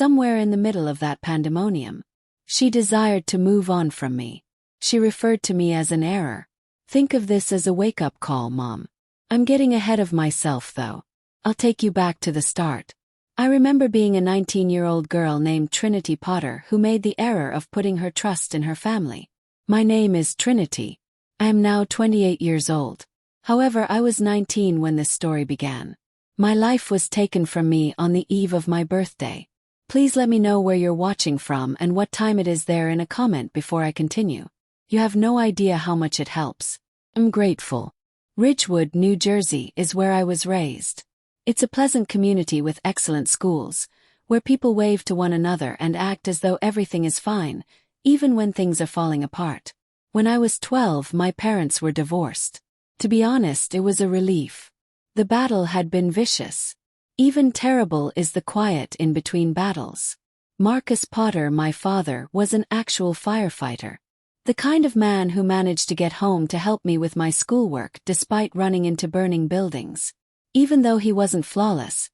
Somewhere in the middle of that pandemonium, she desired to move on from me. She referred to me as an error. Think of this as a wake-up call, Mom. I'm getting ahead of myself, though. I'll take you back to the start. I remember being a 19-year-old girl named Trinity Potter who made the error of putting her trust in her family. My name is Trinity. I am now 28 years old. However, I was 19 when this story began. My life was taken from me on the eve of my birthday. Please let me know where you're watching from and what time it is there in a comment before I continue. You have no idea how much it helps. I'm grateful. Ridgewood, New Jersey is where I was raised. It's a pleasant community with excellent schools, where people wave to one another and act as though everything is fine, even when things are falling apart. When I was 12, my parents were divorced. To be honest, it was a relief. The battle had been vicious. Even terrible is the quiet in between battles. Marcus Potter, my father, was an actual firefighter. The kind of man who managed to get home to help me with my schoolwork despite running into burning buildings. Even though he wasn't flawless,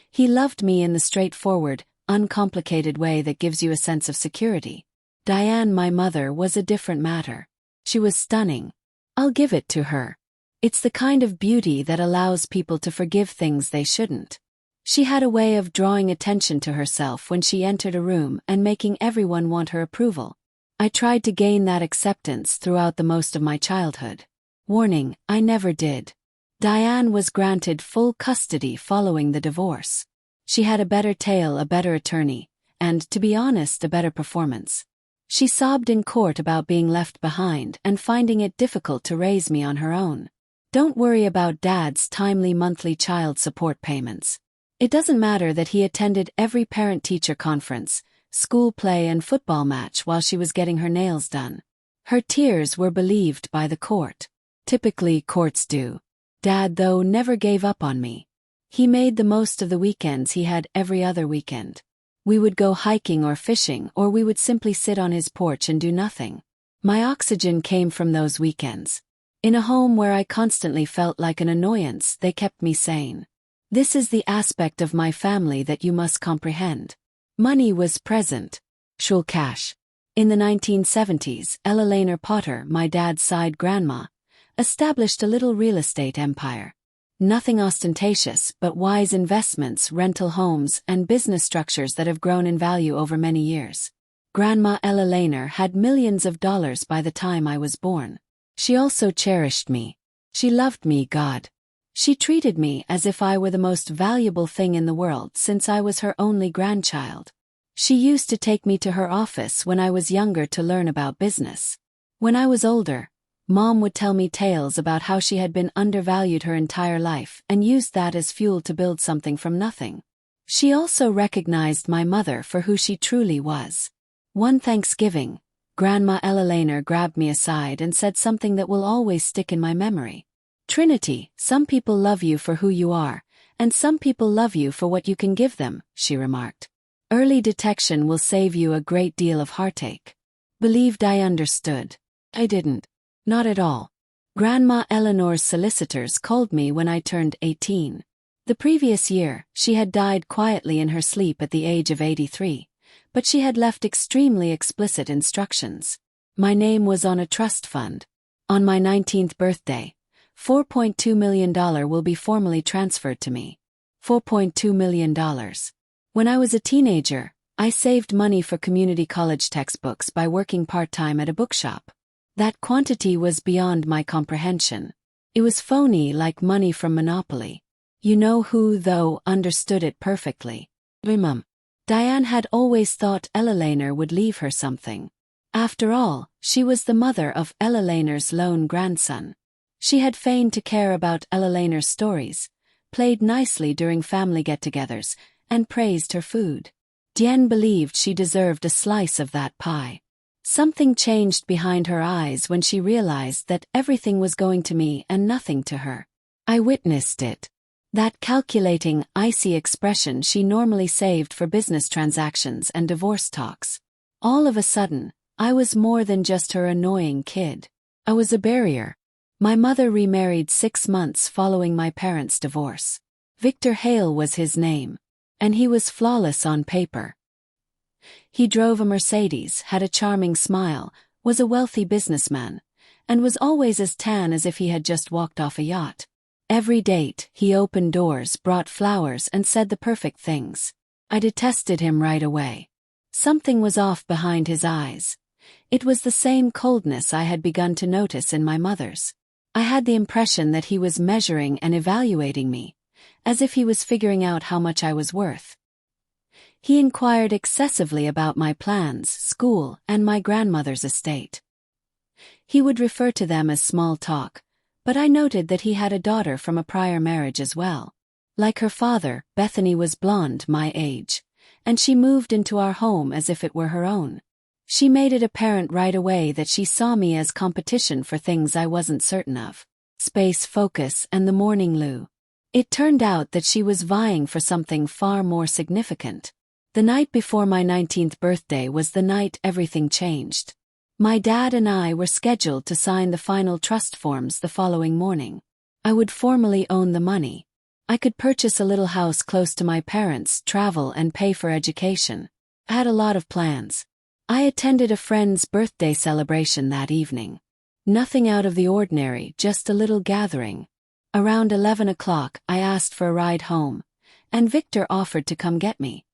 he loved me in the straightforward, uncomplicated way that gives you a sense of security. Diane, my mother, was a different matter. She was stunning. I'll give it to her. It's the kind of beauty that allows people to forgive things they shouldn't. She had a way of drawing attention to herself when she entered a room and making everyone want her approval. I tried to gain that acceptance throughout the most of my childhood. Warning, I never did. Diane was granted full custody following the divorce. She had a better tale, a better attorney, and, to be honest, a better performance. She sobbed in court about being left behind and finding it difficult to raise me on her own. Don't worry about Dad's timely monthly child support payments. It doesn't matter that he attended every parent-teacher conference, school play and football match while she was getting her nails done. Her tears were believed by the court. Typically, courts do. Dad, though, never gave up on me. He made the most of the weekends he had every other weekend. We would go hiking or fishing, or we would simply sit on his porch and do nothing. My oxygen came from those weekends. In a home where I constantly felt like an annoyance, they kept me sane. This is the aspect of my family that you must comprehend. Money was present. Actual cash. In the 1970s, Ella Lehner Potter, my dad's side grandma, established a little real estate empire. Nothing ostentatious, but wise investments, rental homes, and business structures that have grown in value over many years. Grandma Ella Lehner had millions of dollars by the time I was born. She also cherished me. She loved me, God. She treated me as if I were the most valuable thing in the world since I was her only grandchild. She used to take me to her office when I was younger to learn about business. When I was older, Mom would tell me tales about how she had been undervalued her entire life and used that as fuel to build something from nothing. She also recognized my mother for who she truly was. One Thanksgiving, Grandma Ella Lehner grabbed me aside and said something that will always stick in my memory. Trinity, some people love you for who you are, and some people love you for what you can give them, she remarked. Early detection will save you a great deal of heartache. Believed I understood. I didn't. Not at all. Grandma Eleanor's solicitors called me when I turned 18. The previous year, she had died quietly in her sleep at the age of 83, but she had left extremely explicit instructions. My name was on a trust fund. On my 19th birthday, $4.2 million will be formally transferred to me. $4.2 million. When I was a teenager, I saved money for community college textbooks by working part-time at a bookshop. That quantity was beyond my comprehension. It was phony, like money from Monopoly. You know who, though, understood it perfectly? My mum. Diane had always thought Ella Lehner would leave her something. After all, she was the mother of Ella Lehner's lone grandson. She had feigned to care about Ella Lehner's stories, played nicely during family get-togethers, and praised her food. Diane believed she deserved a slice of that pie. Something changed behind her eyes when she realized that everything was going to me and nothing to her. I witnessed it. That calculating, icy expression she normally saved for business transactions and divorce talks. All of a sudden, I was more than just her annoying kid. I was a barrier. My mother remarried 6 months following my parents' divorce. Victor Hale was his name. And he was flawless on paper. He drove a Mercedes, had a charming smile, was a wealthy businessman, and was always as tan as if he had just walked off a yacht. Every date, he opened doors, brought flowers, and said the perfect things. I detested him right away. Something was off behind his eyes. It was the same coldness I had begun to notice in my mother's. I had the impression that he was measuring and evaluating me, as if he was figuring out how much I was worth. He inquired excessively about my plans, school, and my grandmother's estate. He would refer to them as small talk, but I noted that he had a daughter from a prior marriage as well. Like her father, Bethany was blonde, my age, and she moved into our home as if it were her own. She made it apparent right away that she saw me as competition for things I wasn't certain of. Space, focus, and the morning loo. It turned out that she was vying for something far more significant. The night before my 19th birthday was the night everything changed. My dad and I were scheduled to sign the final trust forms the following morning. I would formally own the money. I could purchase a little house close to my parents, travel, and pay for education. I had a lot of plans. I attended a friend's birthday celebration that evening. Nothing out of the ordinary, just a little gathering. Around 11 o'clock, I asked for a ride home, and Victor offered to come get me.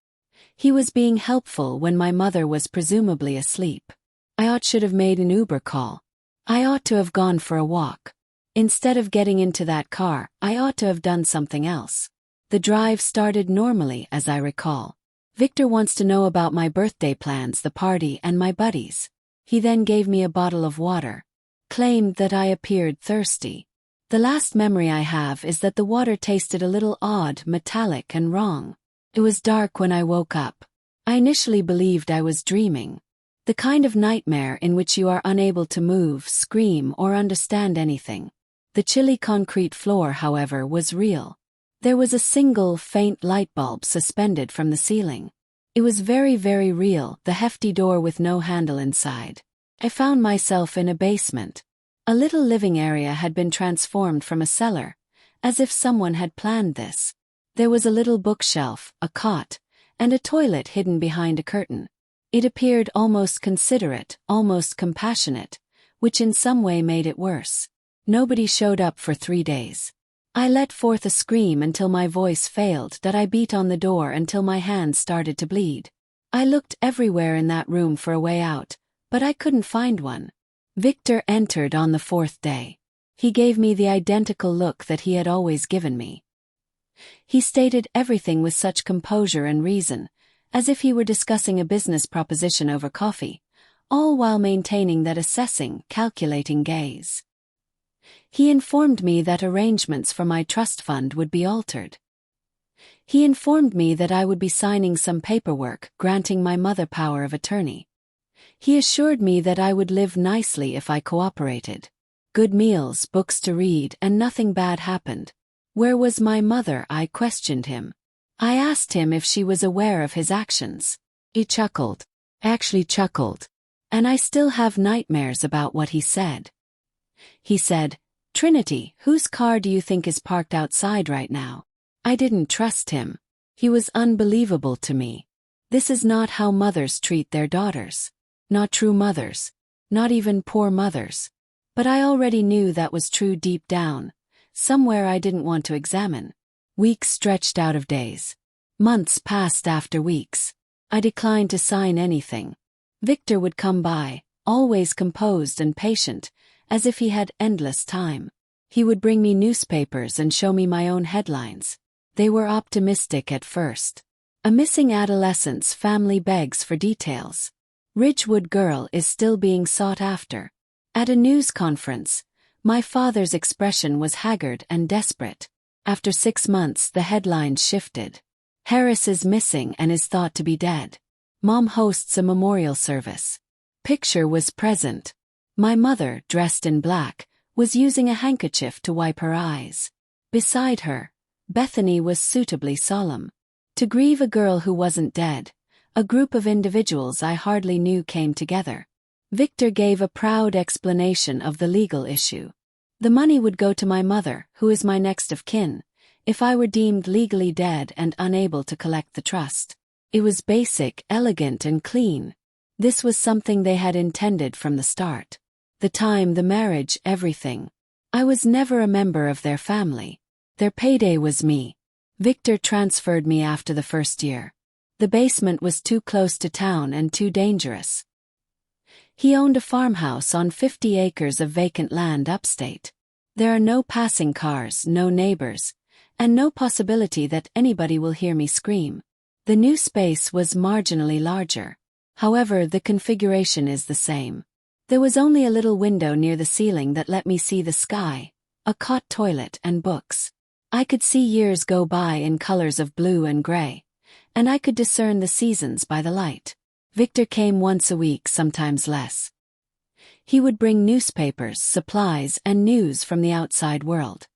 He was being helpful when my mother was presumably asleep. I should have made an Uber call. I ought to have gone for a walk. Instead of getting into that car, I ought to have done something else. The drive started normally, as I recall. Victor wants to know about my birthday plans, the party, and my buddies. He then gave me a bottle of water. Claimed that I appeared thirsty. The last memory I have is that the water tasted a little odd, metallic, and wrong. It was dark when I woke up. I initially believed I was dreaming. The kind of nightmare in which you are unable to move, scream, or understand anything. The chilly concrete floor, however, was real. There was a single, faint light bulb suspended from the ceiling. It was very, very real, the hefty door with no handle inside. I found myself in a basement. A little living area had been transformed from a cellar, as if someone had planned this. There was a little bookshelf, a cot, and a toilet hidden behind a curtain. It appeared almost considerate, almost compassionate, which in some way made it worse. Nobody showed up for 3 days. I let forth a scream until my voice failed, that I beat on the door until my hands started to bleed. I looked everywhere in that room for a way out, but I couldn't find one. Victor entered on the 4th day. He gave me the identical look that he had always given me. He stated everything with such composure and reason, as if he were discussing a business proposition over coffee, all while maintaining that assessing, calculating gaze. He informed me that arrangements for my trust fund would be altered. He informed me that I would be signing some paperwork granting my mother power of attorney. He assured me that I would live nicely if I cooperated. Good meals, books to read, and nothing bad happened. Where was my mother? I questioned him. I asked him if she was aware of his actions. He chuckled. Actually chuckled. And I still have nightmares about what he said. He said, "Trinity, whose car do you think is parked outside right now?" I didn't trust him. He was unbelievable to me. This is not how mothers treat their daughters. Not true mothers. Not even poor mothers. But I already knew that was true deep down, somewhere I didn't want to examine. Weeks stretched out of days. Months passed after weeks. I declined to sign anything. Victor would come by, always composed and patient, as if he had endless time. He would bring me newspapers and show me my own headlines. They were optimistic at first. A missing adolescent's family begs for details. Ridgewood girl is still being sought after. At a news conference, my father's expression was haggard and desperate. After 6 months, the headlines shifted. Harris is missing and is thought to be dead. Mom hosts a memorial service. Picture was present. My mother, dressed in black, was using a handkerchief to wipe her eyes. Beside her, Bethany was suitably solemn. To grieve a girl who wasn't dead, a group of individuals I hardly knew came together. Victor gave a proud explanation of the legal issue. The money would go to my mother, who is my next of kin, if I were deemed legally dead and unable to collect the trust. It was basic, elegant, and clean. This was something they had intended from the start. The time, the marriage, everything. I was never a member of their family. Their payday was me. Victor transferred me after the first year. The basement was too close to town and too dangerous. He owned a farmhouse on 50 acres of vacant land upstate. There are no passing cars, no neighbors, and no possibility that anybody will hear me scream. The new space was marginally larger. However, the configuration is the same. There was only a little window near the ceiling that let me see the sky, a cot toilet, and books. I could see years go by in colors of blue and gray, and I could discern the seasons by the light. Victor came once a week, sometimes less. He would bring newspapers, supplies, and news from the outside world.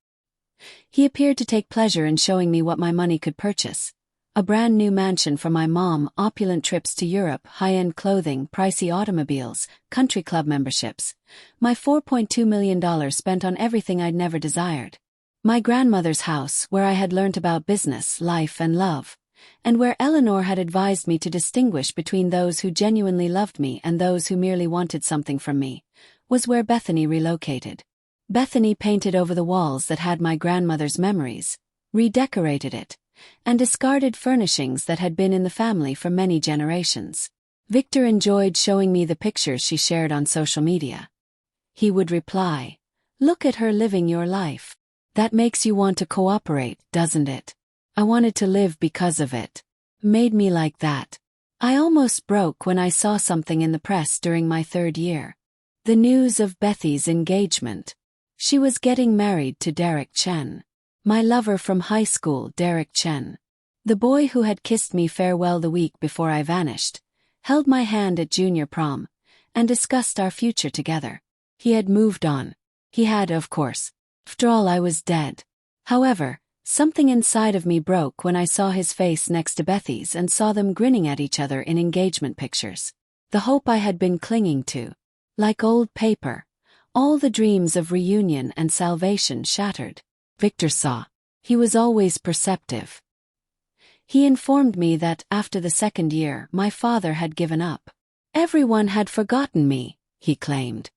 He appeared to take pleasure in showing me what my money could purchase. A brand new mansion for my mom, opulent trips to Europe, high-end clothing, pricey automobiles, country club memberships. My $4.2 million spent on everything I'd never desired. My grandmother's house, where I had learnt about business, life, and love, and where Eleanor had advised me to distinguish between those who genuinely loved me and those who merely wanted something from me, was where Bethany relocated. Bethany painted over the walls that had my grandmother's memories, redecorated it, and discarded furnishings that had been in the family for many generations. Victor enjoyed showing me the pictures she shared on social media. He would reply, "Look at her living your life. That makes you want to cooperate, doesn't it? I wanted to live because of it. Made me like that." I almost broke when I saw something in the press during my 3rd year. The news of Bethy's engagement. She was getting married to Derek Chen. My lover from high school, Derek Chen. The boy who had kissed me farewell the week before I vanished, held my hand at junior prom, and discussed our future together. He had moved on. He had, of course. After all, I was dead. However, something inside of me broke when I saw his face next to Bethy's and saw them grinning at each other in engagement pictures. The hope I had been clinging to. Like old paper, all the dreams of reunion and salvation shattered. Victor saw. He was always perceptive. He informed me that, after the 2nd year, my father had given up. Everyone had forgotten me, he claimed.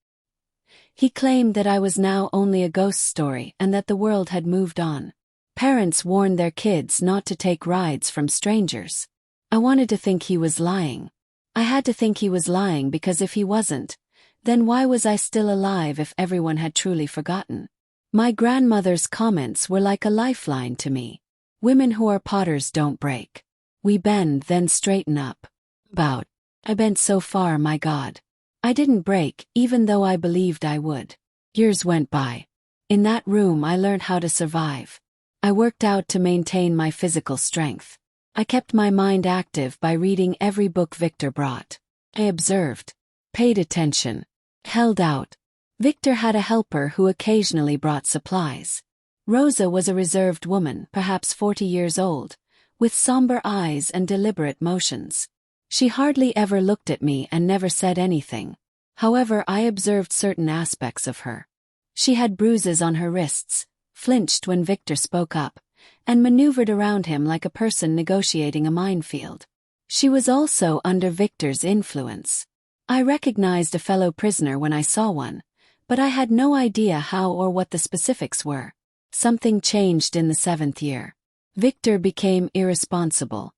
He claimed that I was now only a ghost story and that the world had moved on. Parents warned their kids not to take rides from strangers. I wanted to think he was lying. I had to think he was lying because if he wasn't, then why was I still alive if everyone had truly forgotten? My grandmother's comments were like a lifeline to me. Women who are potters don't break. We bend, then straighten up. Bowed. I bent so far, my God. I didn't break, even though I believed I would. Years went by. In that room I learned how to survive. I worked out to maintain my physical strength. I kept my mind active by reading every book Victor brought. I observed. Paid attention. Held out. Victor had a helper who occasionally brought supplies. Rosa was a reserved woman, perhaps 40 years old, with somber eyes and deliberate motions. She hardly ever looked at me and never said anything. However, I observed certain aspects of her. She had bruises on her wrists, flinched when Victor spoke up, and maneuvered around him like a person negotiating a minefield. She was also under Victor's influence. I recognized a fellow prisoner when I saw one, but I had no idea how or what the specifics were. Something changed in the 7th year. Victor became irresponsible.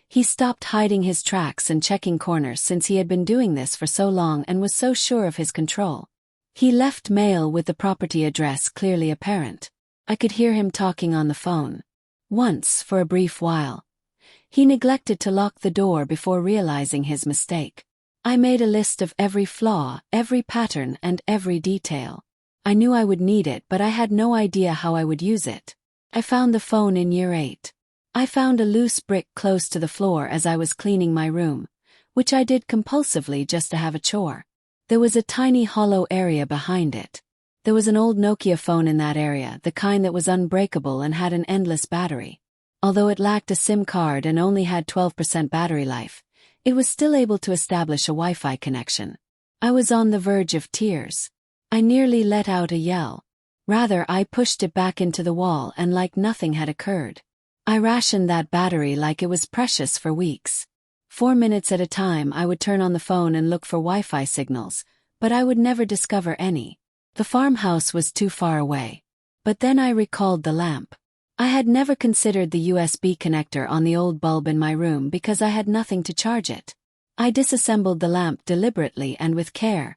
He stopped hiding his tracks and checking corners since he had been doing this for so long and was so sure of his control. He left mail with the property address clearly apparent. I could hear him talking on the phone. Once, for a brief while, he neglected to lock the door before realizing his mistake. I made a list of every flaw, every pattern, and every detail. I knew I would need it, but I had no idea how I would use it. I found the phone in year 8. I found a loose brick close to the floor as I was cleaning my room, which I did compulsively just to have a chore. There was a tiny hollow area behind it. There was an old Nokia phone in that area, the kind that was unbreakable and had an endless battery. Although it lacked a SIM card and only had 12% battery life, it was still able to establish a Wi-Fi connection. I was on the verge of tears. I nearly let out a yell. Rather, I pushed it back into the wall and like nothing had occurred. I rationed that battery like it was precious for weeks. 4 minutes at a time I would turn on the phone and look for Wi-Fi signals, but I would never discover any. The farmhouse was too far away. But then I recalled the lamp. I had never considered the USB connector on the old bulb in my room because I had nothing to charge it. I disassembled the lamp deliberately and with care,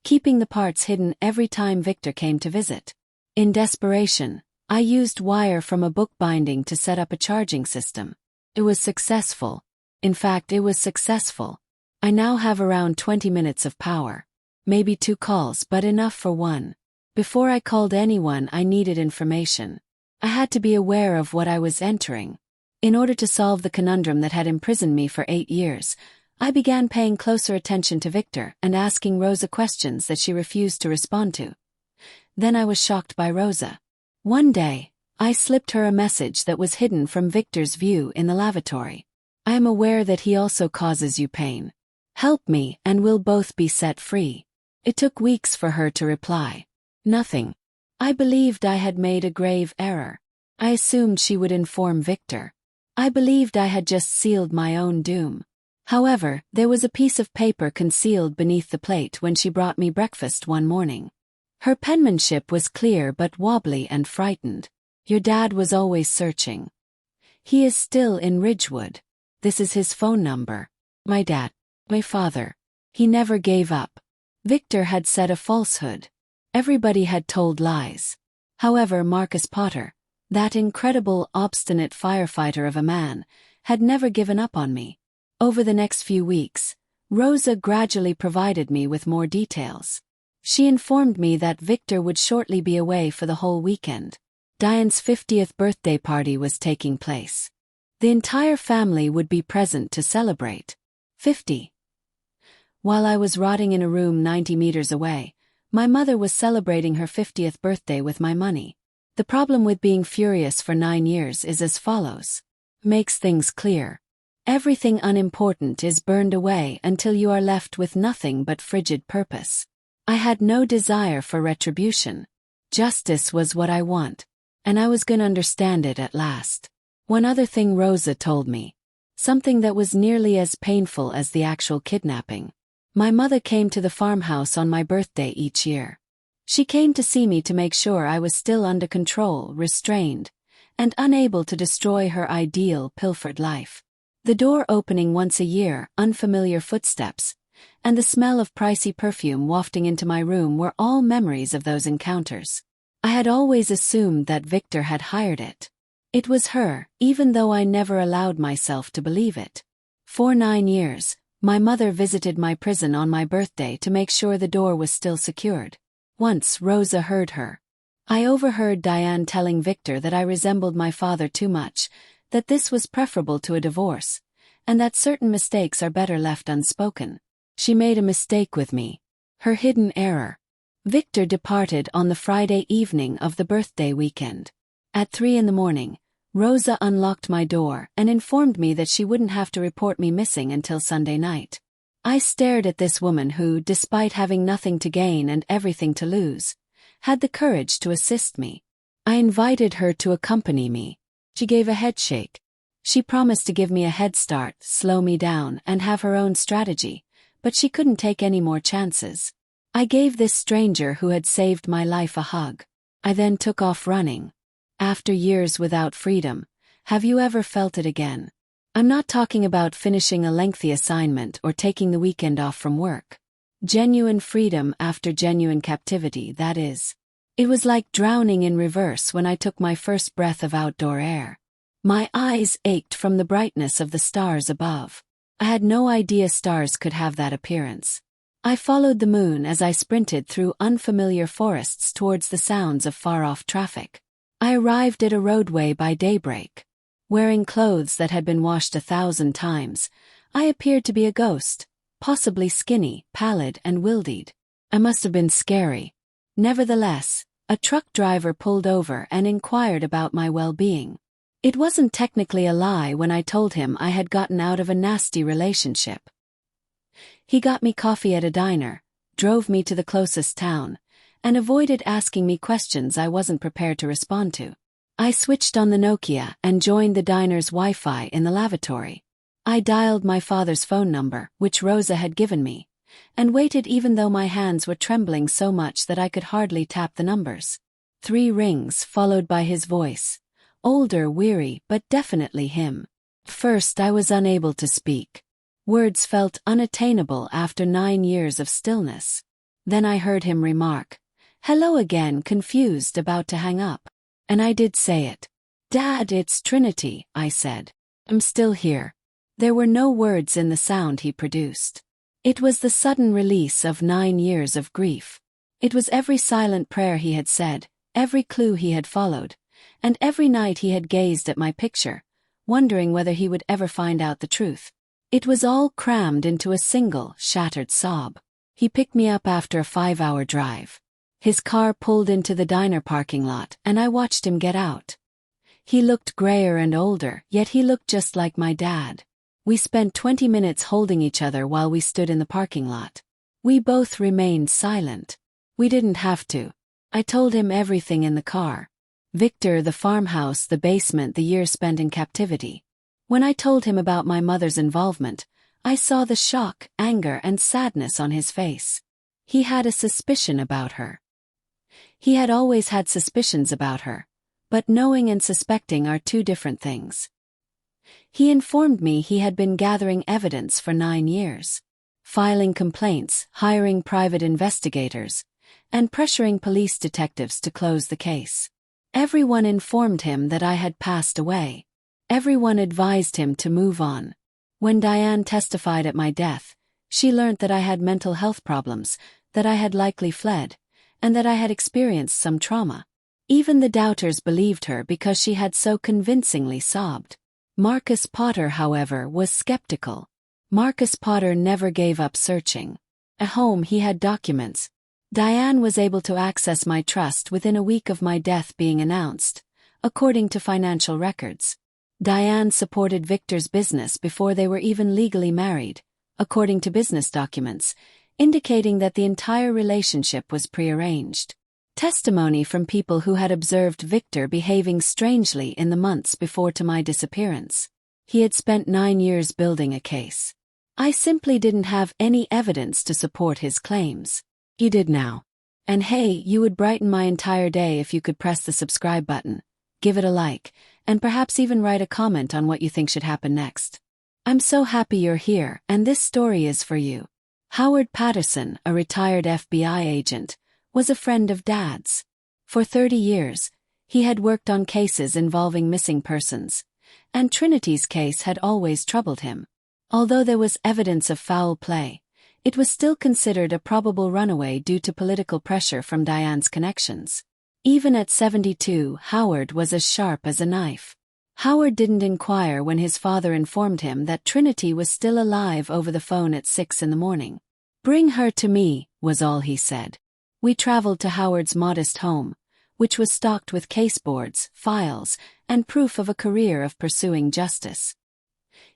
keeping the parts hidden every time Victor came to visit. In desperation, I used wire from a book binding to set up a charging system. It was successful. In fact, it was successful. I now have around 20 minutes of power. Maybe 2 calls, but enough for one. Before I called anyone, I needed information. I had to be aware of what I was entering. In order to solve the conundrum that had imprisoned me for 8 years, I began paying closer attention to Victor and asking Rosa questions that she refused to respond to. Then I was shocked by Rosa. One day, I slipped her a message that was hidden from Victor's view in the lavatory. I am aware that he also causes you pain. Help me and we'll both be set free. It took weeks for her to reply. Nothing. I believed I had made a grave error. I assumed she would inform Victor. I believed I had just sealed my own doom. However, there was a piece of paper concealed beneath the plate when she brought me breakfast one morning. Her penmanship was clear but wobbly and frightened. Your dad was always searching. He is still in Ridgewood. This is his phone number. My dad. My father. He never gave up. Victor had said a falsehood. Everybody had told lies. However, Marcus Potter, that incredible, obstinate firefighter of a man, had never given up on me. Over the next few weeks, Rosa gradually provided me with more details. She informed me that Victor would shortly be away for the whole weekend. Diane's 50th birthday party was taking place. The entire family would be present to celebrate. 50. While I was rotting in a room 90 meters away, my mother was celebrating her 50th birthday with my money. The problem with being furious for 9 years is as follows. Makes things clear. Everything unimportant is burned away until you are left with nothing but frigid purpose. I had no desire for retribution. Justice was what I want, and I was going to understand it at last. One other thing Rosa told me. Something that was nearly as painful as the actual kidnapping. My mother came to the farmhouse on my birthday each year. She came to see me to make sure I was still under control, restrained, and unable to destroy her ideal pilfered life. The door opening once a year, unfamiliar footsteps, and the smell of pricey perfume wafting into my room were all memories of those encounters. I had always assumed that Victor had hired it. It was her, even though I never allowed myself to believe it. For 9 years, my mother visited my prison on my birthday to make sure the door was still secured. Once Rosa heard her. I overheard Diane telling Victor that I resembled my father too much, that this was preferable to a divorce, and that certain mistakes are better left unspoken. She made a mistake with me. Her hidden error. Victor departed on the Friday evening of the birthday weekend. At 3 in the morning, Rosa unlocked my door and informed me that she wouldn't have to report me missing until Sunday night. I stared at this woman who, despite having nothing to gain and everything to lose, had the courage to assist me. I invited her to accompany me. She gave a headshake. She promised to give me a head start, slow me down, and have her own strategy, but she couldn't take any more chances. I gave this stranger who had saved my life a hug. I then took off running. After years without freedom, have you ever felt it again? I'm not talking about finishing a lengthy assignment or taking the weekend off from work. Genuine freedom after genuine captivity, that is. It was like drowning in reverse when I took my first breath of outdoor air. My eyes ached from the brightness of the stars above. I had no idea stars could have that appearance. I followed the moon as I sprinted through unfamiliar forests towards the sounds of far-off traffic. I arrived at a roadway by daybreak. Wearing clothes that had been washed 1,000 times, I appeared to be a ghost, possibly skinny, pallid, and wildered. I must have been scary. Nevertheless, a truck driver pulled over and inquired about my well-being. It wasn't technically a lie when I told him I had gotten out of a nasty relationship. He got me coffee at a diner, drove me to the closest town, and avoided asking me questions I wasn't prepared to respond to. I switched on the Nokia and joined the diner's Wi-Fi in the lavatory. I dialed my father's phone number, which Rosa had given me, and waited even though my hands were trembling so much that I could hardly tap the numbers. 3 rings, followed by his voice. Older, weary, but definitely him. First, I was unable to speak. Words felt unattainable after 9 years of stillness. Then I heard him remark, "Hello again," confused, about to hang up. And I did say it. "Dad, it's Trinity," I said. "I'm still here." There were no words in the sound he produced. It was the sudden release of 9 years of grief. It was every silent prayer he had said, every clue he had followed, and every night he had gazed at my picture, wondering whether he would ever find out the truth. It was all crammed into a single, shattered sob. He picked me up after a 5-hour drive. His car pulled into the diner parking lot, and I watched him get out. He looked grayer and older, yet he looked just like my dad. We spent 20 minutes holding each other while we stood in the parking lot. We both remained silent. We didn't have to. I told him everything in the car. Victor, the farmhouse, the basement, the years spent in captivity. When I told him about my mother's involvement, I saw the shock, anger, and sadness on his face. He had a suspicion about her. He had always had suspicions about her, but knowing and suspecting are 2 different things. He informed me he had been gathering evidence for 9 years, filing complaints, hiring private investigators, and pressuring police detectives to close the case. Everyone informed him that I had passed away. Everyone advised him to move on. When Diane testified at my death, she learnt that I had mental health problems, that I had likely fled, and that I had experienced some trauma. Even the doubters believed her because she had so convincingly sobbed. Marcus Potter, however, was skeptical. Marcus Potter never gave up searching. At home he had documents. Diane was able to access my trust within a week of my death being announced, according to financial records. Diane supported Victor's business before they were even legally married, according to business documents, indicating that the entire relationship was prearranged. Testimony from people who had observed Victor behaving strangely in the months before to my disappearance. He had spent 9 years building a case. I simply didn't have any evidence to support his claims. You did now. And hey, you would brighten my entire day if you could press the subscribe button, give it a like, and perhaps even write a comment on what you think should happen next. I'm so happy you're here, and this story is for you. Howard Patterson, a retired FBI agent, was a friend of Dad's. For 30 years, he had worked on cases involving missing persons, and Trinity's case had always troubled him. Although there was evidence of foul play, it was still considered a probable runaway due to political pressure from Diane's connections. Even at 72, Howard was as sharp as a knife. Howard didn't inquire when his father informed him that Trinity was still alive over the phone at 6 in the morning. "Bring her to me," was all he said. We traveled to Howard's modest home, which was stocked with caseboards, files, and proof of a career of pursuing justice.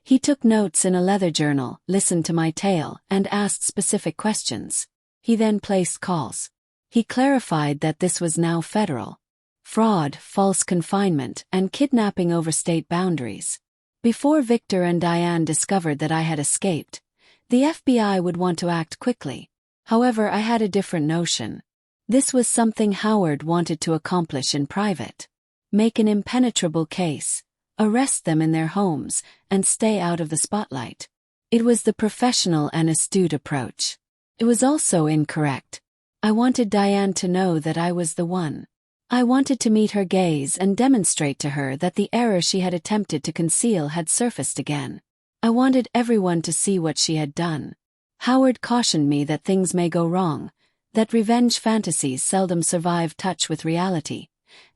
He took notes in a leather journal, listened to my tale, and asked specific questions. He then placed calls. He clarified that this was now federal. Fraud, false confinement, and kidnapping over state boundaries. Before Victor and Diane discovered that I had escaped, the FBI would want to act quickly. However, I had a different notion. This was something Howard wanted to accomplish in private. Make an impenetrable case, arrest them in their homes, and stay out of the spotlight. It was the professional and astute approach. It was also incorrect. I wanted Diane to know that I was the one. I wanted to meet her gaze and demonstrate to her that the error she had attempted to conceal had surfaced again. I wanted everyone to see what she had done. Howard cautioned me that things may go wrong, that revenge fantasies seldom survive touch with reality,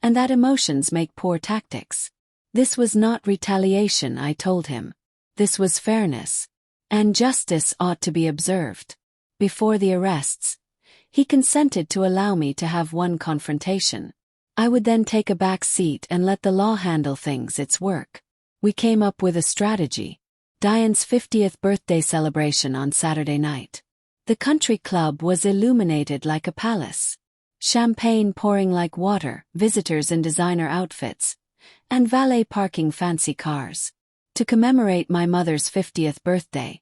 and that emotions make poor tactics. This was not retaliation, I told him. This was fairness. And justice ought to be observed. Before the arrests, he consented to allow me to have one confrontation. I would then take a back seat and let the law handle things its work. We came up with a strategy. Diane's 50th birthday celebration on Saturday night. The country club was illuminated like a palace. Champagne pouring like water, visitors in designer outfits, and valet parking fancy cars. To commemorate my mother's 50th birthday,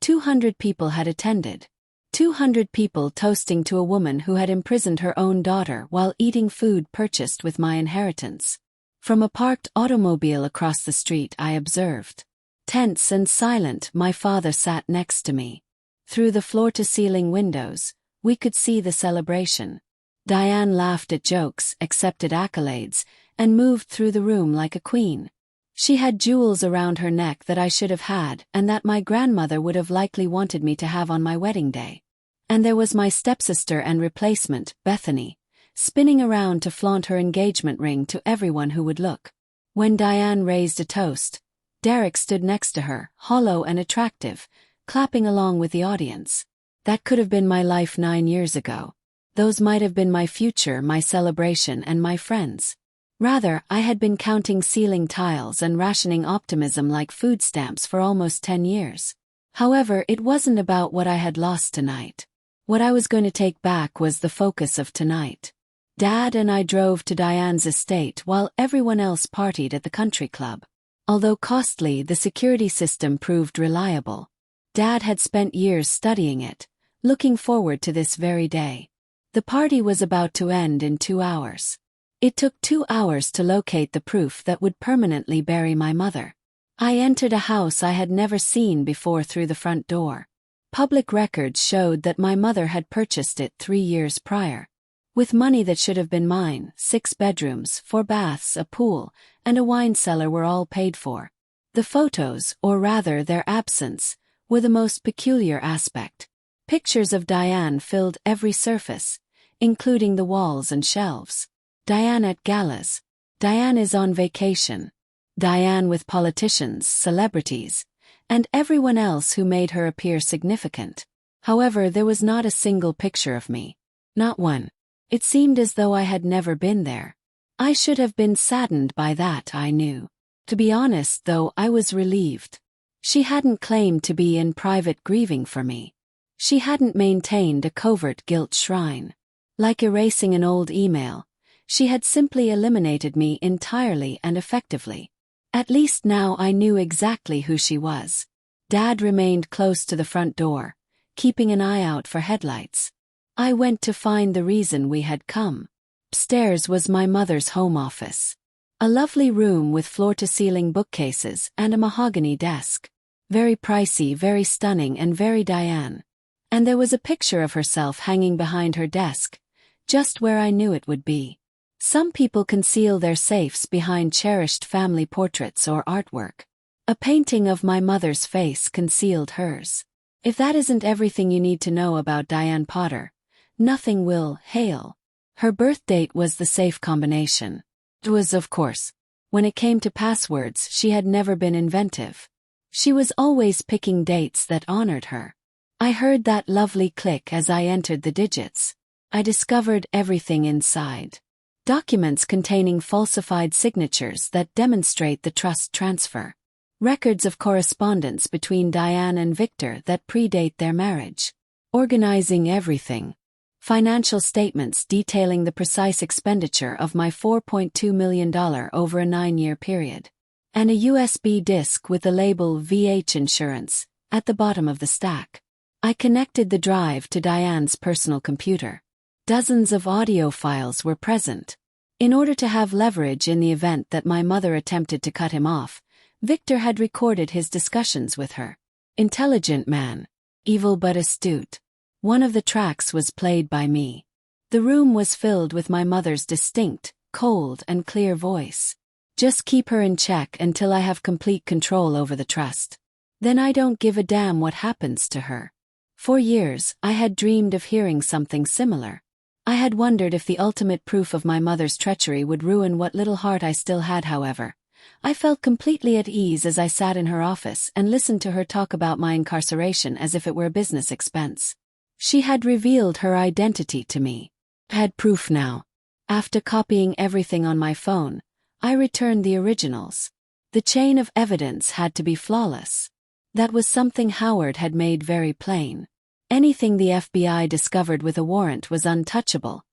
200 people had attended. 200 people toasting to a woman who had imprisoned her own daughter while eating food purchased with my inheritance. From a parked automobile across the street I observed. Tense and silent, my father sat next to me. Through the floor-to-ceiling windows, we could see the celebration. Diane laughed at jokes, accepted accolades, and moved through the room like a queen. She had jewels around her neck that I should have had and that my grandmother would have likely wanted me to have on my wedding day. And there was my stepsister and replacement, Bethany, spinning around to flaunt her engagement ring to everyone who would look. When Diane raised a toast, Derek stood next to her, hollow and attractive, clapping along with the audience. That could have been my life 9 years ago. Those might have been my future, my celebration, and my friends. Rather, I had been counting ceiling tiles and rationing optimism like food stamps for almost 10 years. However, it wasn't about what I had lost tonight. What I was going to take back was the focus of tonight. Dad and I drove to Diane's estate while everyone else partied at the country club. Although costly, the security system proved reliable. Dad had spent years studying it, looking forward to this very day. The party was about to end in 2 hours. It took 2 hours to locate the proof that would permanently bury my mother. I entered a house I had never seen before through the front door. Public records showed that my mother had purchased it 3 years prior. With money that should have been mine, 6 bedrooms, 4 baths, a pool, and a wine cellar were all paid for. The photos, or rather their absence, were the most peculiar aspect. Pictures of Diane filled every surface, including the walls and shelves. Diane at galas. Diane is on vacation. Diane with politicians, celebrities, and everyone else who made her appear significant. However, there was not a single picture of me. Not one. It seemed as though I had never been there. I should have been saddened by that, I knew. To be honest, though, I was relieved. She hadn't claimed to be in private grieving for me. She hadn't maintained a covert guilt shrine. Like erasing an old email, she had simply eliminated me entirely and effectively. At least now I knew exactly who she was. Dad remained close to the front door, keeping an eye out for headlights. I went to find the reason we had come. Upstairs was my mother's home office. A lovely room with floor-to-ceiling bookcases and a mahogany desk. Very pricey, very stunning, and very Diane. And there was a picture of herself hanging behind her desk, just where I knew it would be. Some people conceal their safes behind cherished family portraits or artwork. A painting of my mother's face concealed hers. If that isn't everything you need to know about Diane Potter, nothing will. Hail. Her birth date was the safe combination. It was, of course. When it came to passwords, she had never been inventive. She was always picking dates that honored her. I heard that lovely click as I entered the digits. I discovered everything inside. Documents containing falsified signatures that demonstrate the trust transfer. Records of correspondence between Diane and Victor that predate their marriage. Organizing everything. Financial statements detailing the precise expenditure of my $4.2 million over a 9-year period. And a USB disk with the label VH Insurance at the bottom of the stack. I connected the drive to Diane's personal computer. Dozens of audio files were present. In order to have leverage in the event that my mother attempted to cut him off, Victor had recorded his discussions with her. Intelligent man. Evil but astute. One of the tracks was played by me. The room was filled with my mother's distinct, cold, and clear voice. Just keep her in check until I have complete control over the trust. Then I don't give a damn what happens to her. For years, I had dreamed of hearing something similar. I had wondered if the ultimate proof of my mother's treachery would ruin what little heart I still had. However, I felt completely at ease as I sat in her office and listened to her talk about my incarceration as if it were a business expense. She had revealed her identity to me. I had proof now. After copying everything on my phone, I returned the originals. The chain of evidence had to be flawless. That was something Howard had made very plain. Anything the FBI discovered with a warrant was untouchable,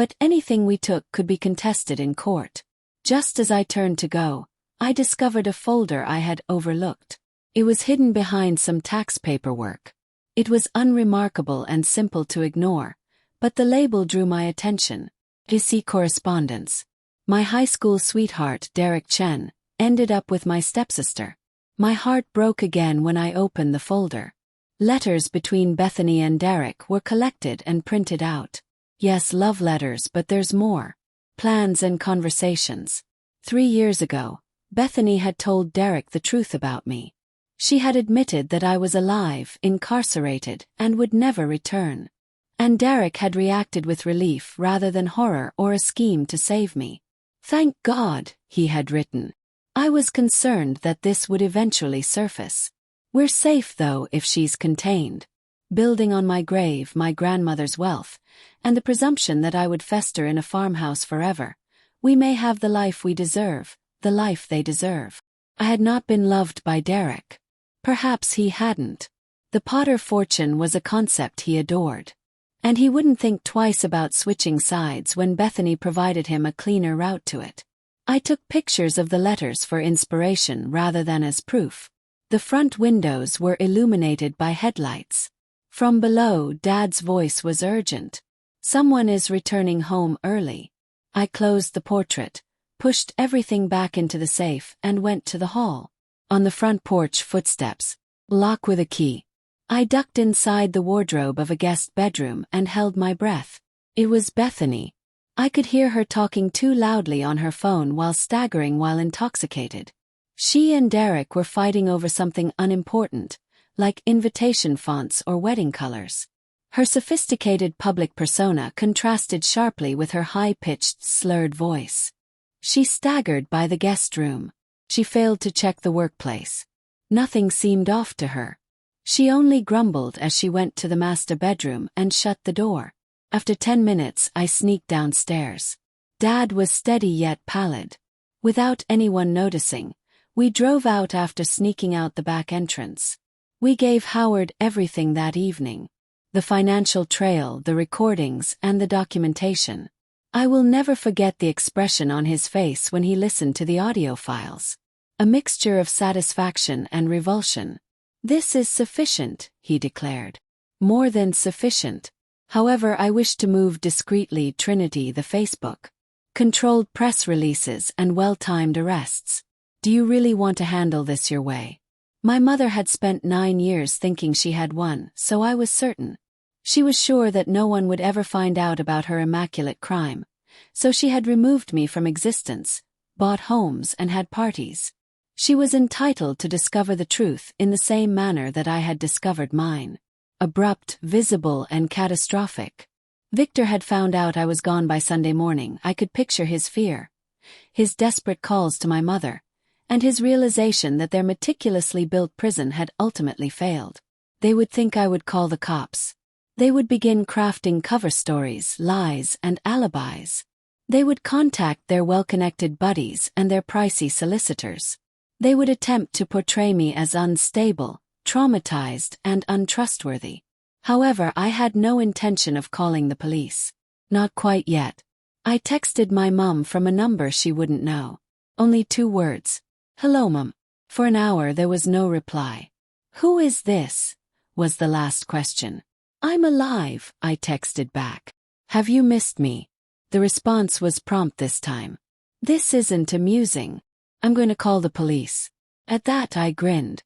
But anything we took could be contested in court. Just as I turned to go, I discovered a folder I had overlooked. It was hidden behind some tax paperwork. It was unremarkable and simple to ignore, but the label drew my attention. Ici correspondence. My high school sweetheart, Derek Chen, ended up with my stepsister. My heart broke again when I opened the folder. Letters between Bethany and Derek were collected and printed out. Yes, love letters, but there's more. Plans and conversations. 3 years ago, Bethany had told Derek the truth about me. She had admitted that I was alive, incarcerated, and would never return. And Derek had reacted with relief rather than horror or a scheme to save me. Thank God, he had written. I was concerned that this would eventually surface. We're safe though if she's contained. Building on my grave, my grandmother's wealth, and the presumption that I would fester in a farmhouse forever, we may have the life we deserve, the life they deserve. I had not been loved by Derek. Perhaps he hadn't. The Potter fortune was a concept he adored. And he wouldn't think twice about switching sides when Bethany provided him a cleaner route to it. I took pictures of the letters for inspiration rather than as proof. The front windows were illuminated by headlights. From below, Dad's voice was urgent. Someone is returning home early. I closed the portrait, pushed everything back into the safe, and went to the hall. On the front porch, footsteps. Lock with a key. I ducked inside the wardrobe of a guest bedroom and held my breath. It was Bethany. I could hear her talking too loudly on her phone while staggering while intoxicated. She and Derek were fighting over something unimportant, like invitation fonts or wedding colors. Her sophisticated public persona contrasted sharply with her high-pitched, slurred voice. She staggered by the guest room. She failed to check the workplace. Nothing seemed off to her. She only grumbled as she went to the master bedroom and shut the door. After 10 minutes, I sneaked downstairs. Dad was steady yet pallid. Without anyone noticing, we drove out after sneaking out the back entrance. We gave Howard everything that evening. The financial trail, the recordings, and the documentation. I will never forget the expression on his face when he listened to the audio files. A mixture of satisfaction and revulsion. This is sufficient, he declared. More than sufficient. However, I wish to move discreetly. Trinity, the Facebook. Controlled press releases and well-timed arrests. Do you really want to handle this your way? My mother had spent 9 years thinking she had won, so I was certain. She was sure that no one would ever find out about her immaculate crime, so she had removed me from existence, bought homes and had parties. She was entitled to discover the truth in the same manner that I had discovered mine. Abrupt, visible, and catastrophic. Victor had found out I was gone by Sunday morning. I could picture his fear, his desperate calls to my mother, and his realization that their meticulously built prison had ultimately failed. They would think I would call the cops. They would begin crafting cover stories, lies, and alibis. They would contact their well-connected buddies and their pricey solicitors. They would attempt to portray me as unstable, traumatized, and untrustworthy. However, I had no intention of calling the police. Not quite yet. I texted my mum from a number she wouldn't know. Only 2 words. Hello, Mum. For an hour there was no reply. Who is this? Was the last question. I'm alive, I texted back. Have you missed me? The response was prompt this time. This isn't amusing. I'm going to call the police. At that I grinned.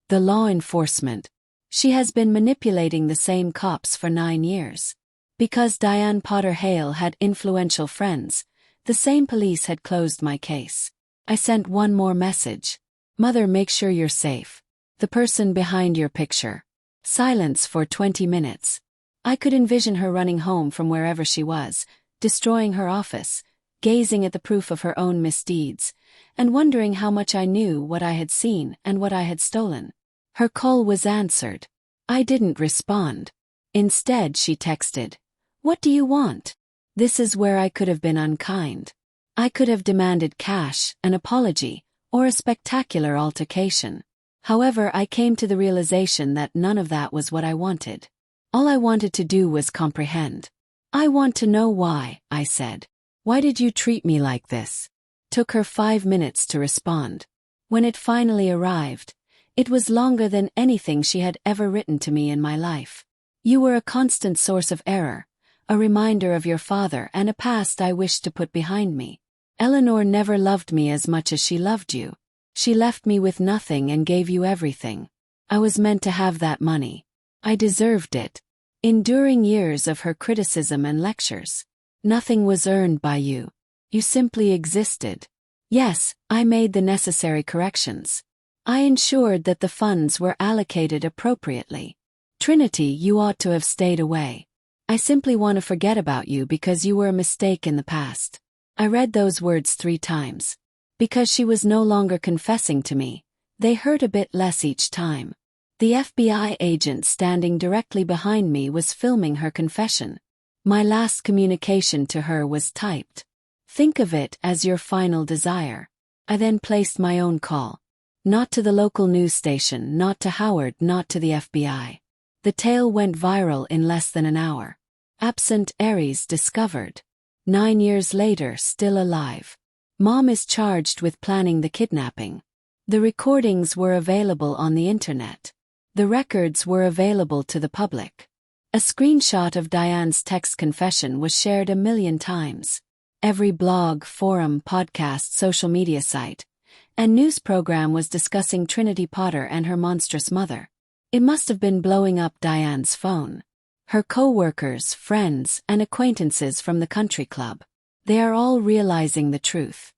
The law enforcement. She has been manipulating the same cops for 9 years. Because Diane Potter Hale had influential friends, the same police had closed my case. I sent one more message. Mother, make sure you're safe. The person behind your picture. Silence for 20 minutes. I could envision her running home from wherever she was, destroying her office, gazing at the proof of her own misdeeds, and wondering how much I knew what I had seen and what I had stolen. Her call was answered. I didn't respond. Instead, she texted, "What do you want?" This is where I could have been unkind. I could have demanded cash, an apology, or a spectacular altercation. However, I came to the realization that none of that was what I wanted. All I wanted to do was comprehend. I want to know why, I said. Why did you treat me like this? Took her 5 minutes to respond. When it finally arrived, it was longer than anything she had ever written to me in my life. You were a constant source of error, a reminder of your father and a past I wished to put behind me. Eleanor never loved me as much as she loved you. She left me with nothing and gave you everything. I was meant to have that money. I deserved it. Enduring years of her criticism and lectures. Nothing was earned by you. You simply existed. Yes, I made the necessary corrections. I ensured that the funds were allocated appropriately. Trinity, you ought to have stayed away. I simply want to forget about you because you were a mistake in the past. I read those words 3 times. Because she was no longer confessing to me, they hurt a bit less each time. The FBI agent standing directly behind me was filming her confession. My last communication to her was typed. Think of it as your final desire. I then placed my own call. Not to the local news station, not to Howard, not to the FBI. The tale went viral in less than an hour. Absent Aries discovered. 9 years later, still alive. Mom is charged with planning the kidnapping. The recordings were available on the internet. The records were available to the public. A screenshot of Diane's text confession was shared 1 million times. Every blog, forum, podcast, social media site, and news program was discussing Trinity Potter and her monstrous mother. It must have been blowing up Diane's phone. Her co-workers, friends, and acquaintances from the country club. They are all realizing the truth.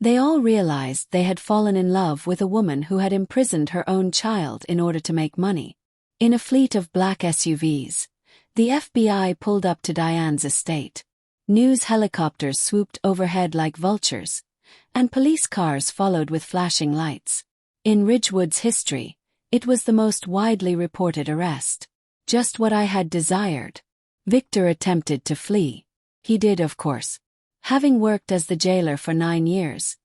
They all realized they had fallen in love with a woman who had imprisoned her own child in order to make money. In a fleet of black SUVs, the FBI pulled up to Diane's estate. News helicopters swooped overhead like vultures, and police cars followed with flashing lights. In Ridgewood's history, it was the most widely reported arrest. Just what I had desired. Victor attempted to flee. He did, of course. Having worked as the jailer for 9 years,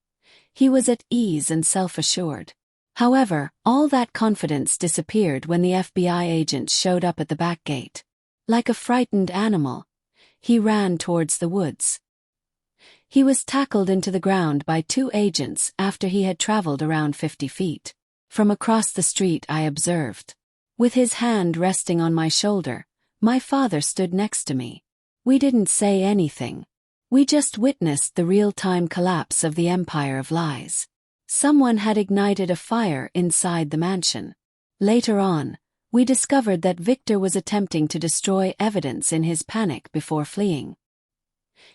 he was at ease and self-assured. However, all that confidence disappeared when the FBI agent showed up at the back gate. Like a frightened animal, he ran towards the woods. He was tackled into the ground by 2 agents after he had traveled around 50 feet. From across the street I observed. With his hand resting on my shoulder, my father stood next to me. We didn't say anything. We just witnessed the real-time collapse of the empire of lies. Someone had ignited a fire inside the mansion. Later on, we discovered that Victor was attempting to destroy evidence in his panic before fleeing.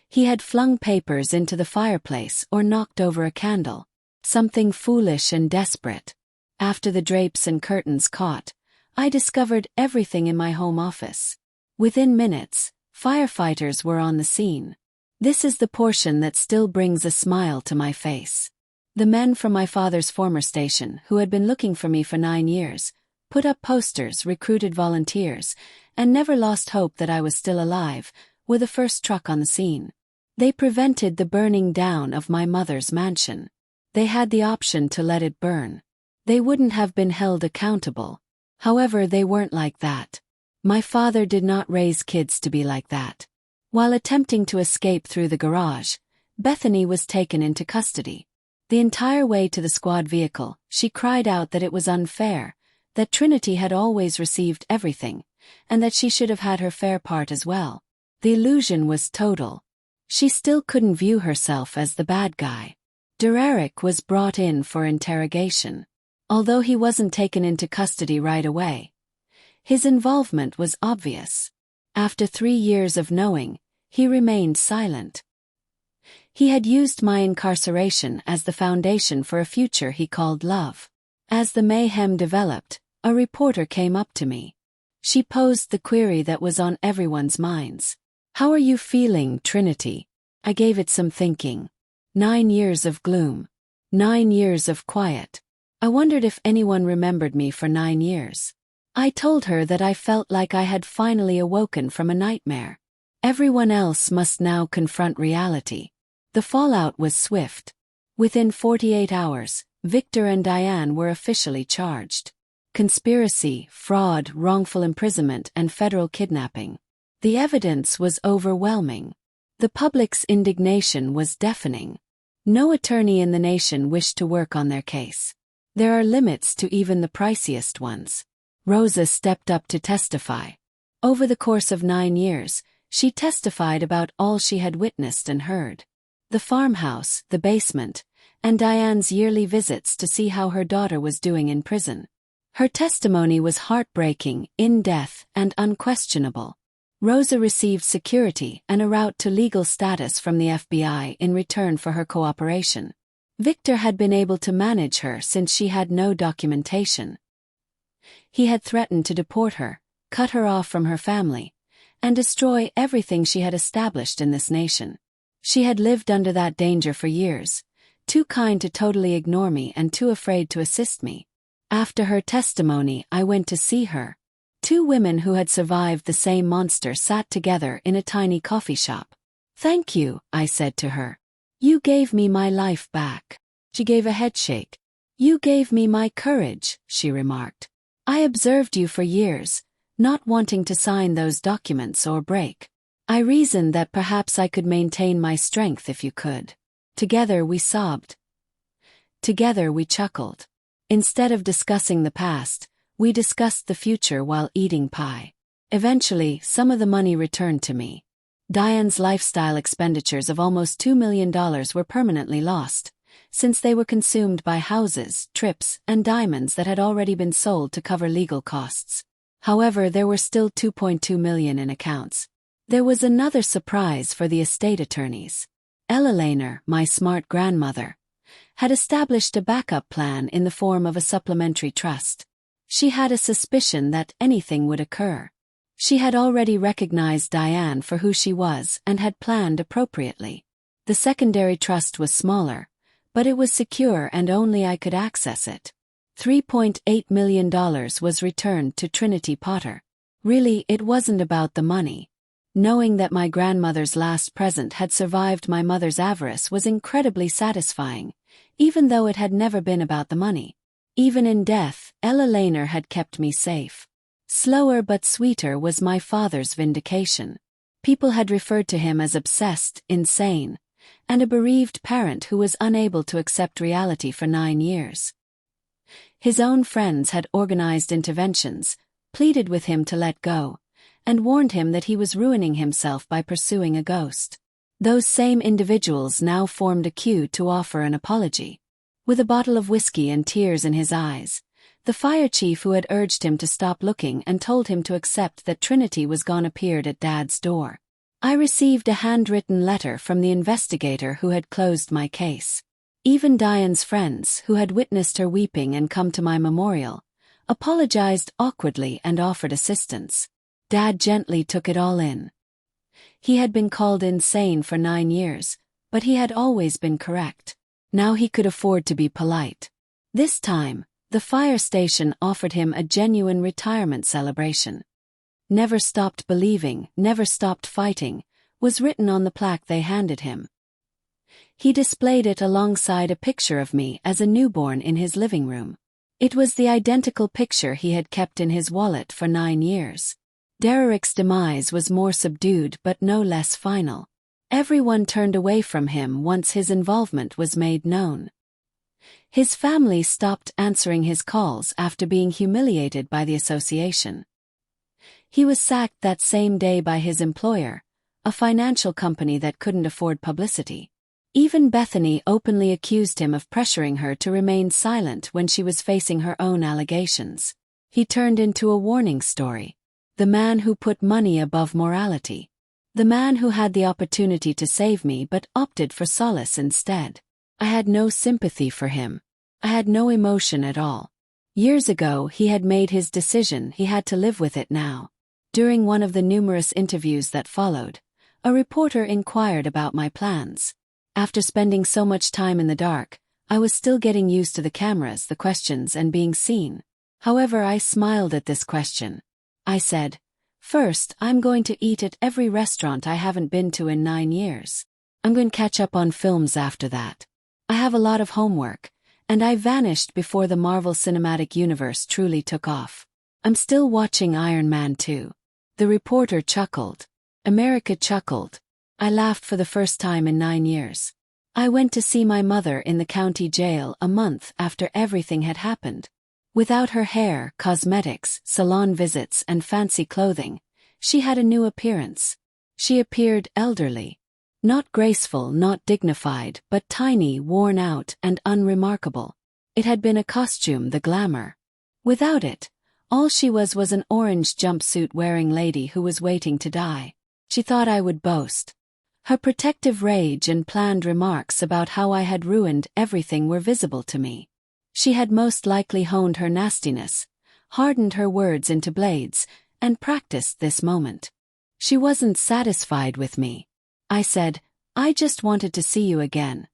He had flung papers into the fireplace or knocked over a candle. Something foolish and desperate. After the drapes and curtains caught, I discovered everything in my home office. Within minutes, firefighters were on the scene. This is the portion that still brings a smile to my face. The men from my father's former station, who had been looking for me for 9 years, put up posters, recruited volunteers, and never lost hope that I was still alive, were the first truck on the scene. They prevented the burning down of my mother's mansion. They had the option to let it burn. They wouldn't have been held accountable. However, they weren't like that. My father did not raise kids to be like that. While attempting to escape through the garage, Bethany was taken into custody. The entire way to the squad vehicle, she cried out that it was unfair, that Trinity had always received everything, and that she should have had her fair part as well. The illusion was total. She still couldn't view herself as the bad guy. Dererick was brought in for interrogation. Although he wasn't taken into custody right away, his involvement was obvious. After 3 years of knowing, he remained silent. He had used my incarceration as the foundation for a future he called love. As the mayhem developed, a reporter came up to me. She posed the query that was on everyone's minds. "How are you feeling, Trinity?" I gave it some thinking. 9 years of gloom. 9 years of quiet. I wondered if anyone remembered me for 9 years. I told her that I felt like I had finally awoken from a nightmare. Everyone else must now confront reality. The fallout was swift. Within 48 hours, Victor and Diane were officially charged. Conspiracy, fraud, wrongful imprisonment, and federal kidnapping. The evidence was overwhelming. The public's indignation was deafening. No attorney in the nation wished to work on their case. There are limits to even the priciest ones. Rosa stepped up to testify. Over the course of 9 years, she testified about all she had witnessed and heard. The farmhouse, the basement, and Diane's yearly visits to see how her daughter was doing in prison. Her testimony was heartbreaking, in-depth, and unquestionable. Rosa received security and a route to legal status from the FBI in return for her cooperation. Victor had been able to manage her since she had no documentation. He had threatened to deport her, cut her off from her family, and destroy everything she had established in this nation. She had lived under that danger for years, too kind to totally ignore me and too afraid to assist me. After her testimony, I went to see her. 2 women who had survived the same monster sat together in a tiny coffee shop. "Thank you," I said to her. "You gave me my life back." She gave a headshake. "You gave me my courage," she remarked. "I observed you for years, not wanting to sign those documents or break. I reasoned that perhaps I could maintain my strength if you could." Together we sobbed. Together we chuckled. Instead of discussing the past, we discussed the future while eating pie. Eventually, some of the money returned to me. Diane's lifestyle expenditures of almost $2 million were permanently lost, since they were consumed by houses, trips, and diamonds that had already been sold to cover legal costs. However, there were still $2.2 million in accounts. There was another surprise for the estate attorneys. Ella Lehner, my smart grandmother, had established a backup plan in the form of a supplementary trust. She had a suspicion that anything would occur. She had already recognized Diane for who she was and had planned appropriately. The secondary trust was smaller, but it was secure and only I could access it. $3.8 million was returned to Trinity Potter. Really, it wasn't about the money. Knowing that my grandmother's last present had survived my mother's avarice was incredibly satisfying, even though it had never been about the money. Even in death, Ella Lehner had kept me safe. Slower but sweeter was my father's vindication. People had referred to him as obsessed, insane, and a bereaved parent who was unable to accept reality for 9 years. His own friends had organized interventions, pleaded with him to let go, and warned him that he was ruining himself by pursuing a ghost. Those same individuals now formed a queue to offer an apology. With a bottle of whiskey and tears in his eyes, the fire chief who had urged him to stop looking and told him to accept that Trinity was gone appeared at Dad's door. I received a handwritten letter from the investigator who had closed my case. Even Diane's friends, who had witnessed her weeping and come to my memorial, apologized awkwardly and offered assistance. Dad gently took it all in. He had been called insane for 9 years, but he had always been correct. Now he could afford to be polite. This time, the fire station offered him a genuine retirement celebration. "Never stopped believing, never stopped fighting," was written on the plaque they handed him. He displayed it alongside a picture of me as a newborn in his living room. It was the identical picture he had kept in his wallet for 9 years. Derek's demise was more subdued but no less final. Everyone turned away from him once his involvement was made known. His family stopped answering his calls after being humiliated by the association. He was sacked that same day by his employer, a financial company that couldn't afford publicity. Even Bethany openly accused him of pressuring her to remain silent when she was facing her own allegations. He turned into a warning story. The man who put money above morality. The man who had the opportunity to save me but opted for solace instead. I had no sympathy for him. I had no emotion at all. Years ago he had made his decision, he had to live with it now. During one of the numerous interviews that followed, a reporter inquired about my plans. After spending so much time in the dark, I was still getting used to the cameras, the questions, and being seen. However, I smiled at this question. I said, "First, I'm going to eat at every restaurant I haven't been to in 9 years. I'm going to catch up on films after that. I have a lot of homework, and I vanished before the Marvel Cinematic Universe truly took off. I'm still watching Iron Man 2. The reporter chuckled. America chuckled. I laughed for the first time in 9 years. I went to see my mother in the county jail a month after everything had happened. Without her hair, cosmetics, salon visits, and fancy clothing, she had a new appearance. She appeared elderly. Not graceful, not dignified, but tiny, worn out, and unremarkable. It had been a costume, the glamour. Without it, all she was an orange jumpsuit-wearing lady who was waiting to die. She thought I would boast. Her protective rage and planned remarks about how I had ruined everything were visible to me. She had most likely honed her nastiness, hardened her words into blades, and practiced this moment. She wasn't satisfied with me. I said, I just wanted to see you again.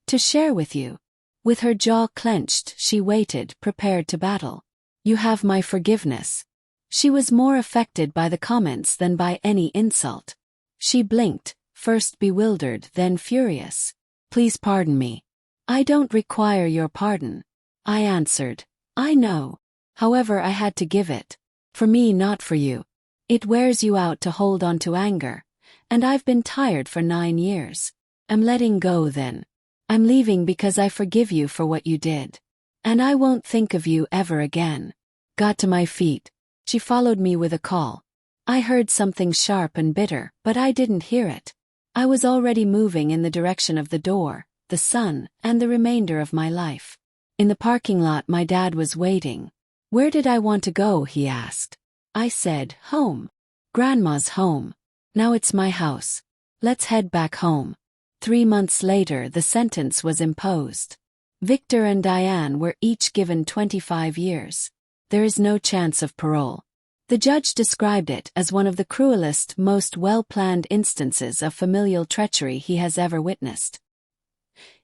To share with you. With her jaw clenched, she waited, prepared to battle. You have my forgiveness. She was more affected by the comments than by any insult. She blinked, first bewildered, then furious. Please pardon me. I don't require your pardon. I answered, I know. However, I had to give it. For me, not for you. It wears you out to hold on to anger, and I've been tired for 9 years. I'm letting go then. I'm leaving because I forgive you for what you did. And I won't think of you ever again. Got to my feet. She followed me with a call. I heard something sharp and bitter, but I didn't hear it. I was already moving in the direction of the door, the sun, and the remainder of my life. In the parking lot, my dad was waiting. Where did I want to go, he asked. I said, home. Grandma's home. Now it's my house. Let's head back home. 3 months later, the sentence was imposed. Victor and Diane were each given 25 years. There is no chance of parole. The judge described it as one of the cruelest, most well-planned instances of familial treachery he has ever witnessed.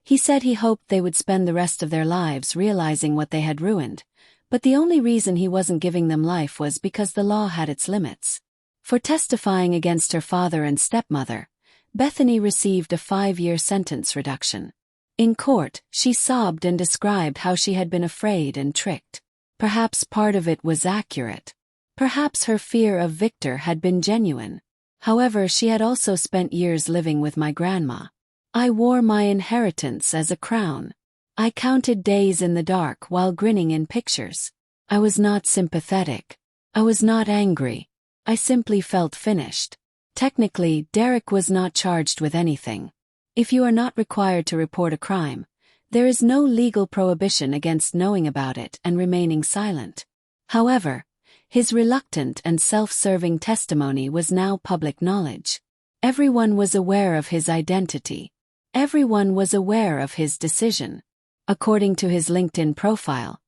He said he hoped they would spend the rest of their lives realizing what they had ruined, but the only reason he wasn't giving them life was because the law had its limits. For testifying against her father and stepmother, Bethany received a 5-year sentence reduction. In court, she sobbed and described how she had been afraid and tricked. Perhaps part of it was accurate. Perhaps her fear of Victor had been genuine. However, she had also spent years living with my grandma. I wore my inheritance as a crown. I counted days in the dark while grinning in pictures. I was not sympathetic. I was not angry. I simply felt finished. Technically, Derek was not charged with anything. If you are not required to report a crime, there is no legal prohibition against knowing about it and remaining silent. However, his reluctant and self-serving testimony was now public knowledge. Everyone was aware of his identity. Everyone was aware of his decision. According to his LinkedIn profile,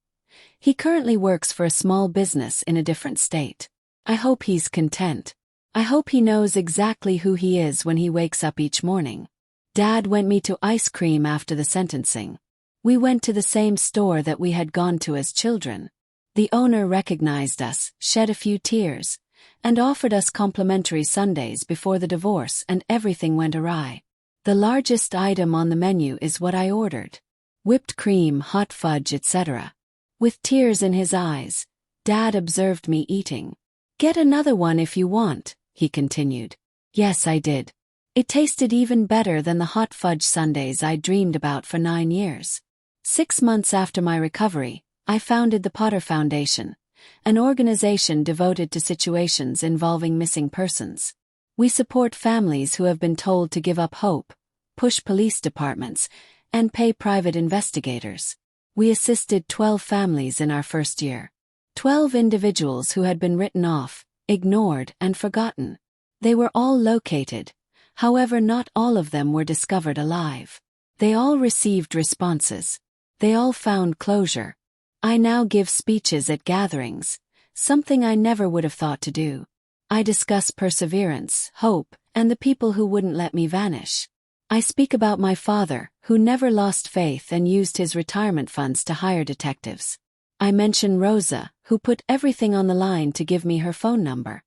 he currently works for a small business in a different state. I hope he's content. I hope he knows exactly who he is when he wakes up each morning. Dad went me to ice cream after the sentencing. We went to the same store that we had gone to as children. The owner recognized us, shed a few tears, and offered us complimentary sundaes before the divorce, and everything went awry. The largest item on the menu is what I ordered. Whipped cream, hot fudge, etc. With tears in his eyes, Dad observed me eating. Get another one if you want, he continued. Yes, I did. It tasted even better than the hot fudge sundaes I dreamed about for 9 years. 6 months after my recovery, I founded the Potter Foundation, an organization devoted to situations involving missing persons. We support families who have been told to give up hope, push police departments, and pay private investigators. We assisted 12 families in our first year. 12 individuals who had been written off, ignored, and forgotten. They were all located. However, not all of them were discovered alive. They all received responses. They all found closure. I now give speeches at gatherings, something I never would have thought to do. I discuss perseverance, hope, and the people who wouldn't let me vanish. I speak about my father, who never lost faith and used his retirement funds to hire detectives. I mention Rosa, who put everything on the line to give me her phone number.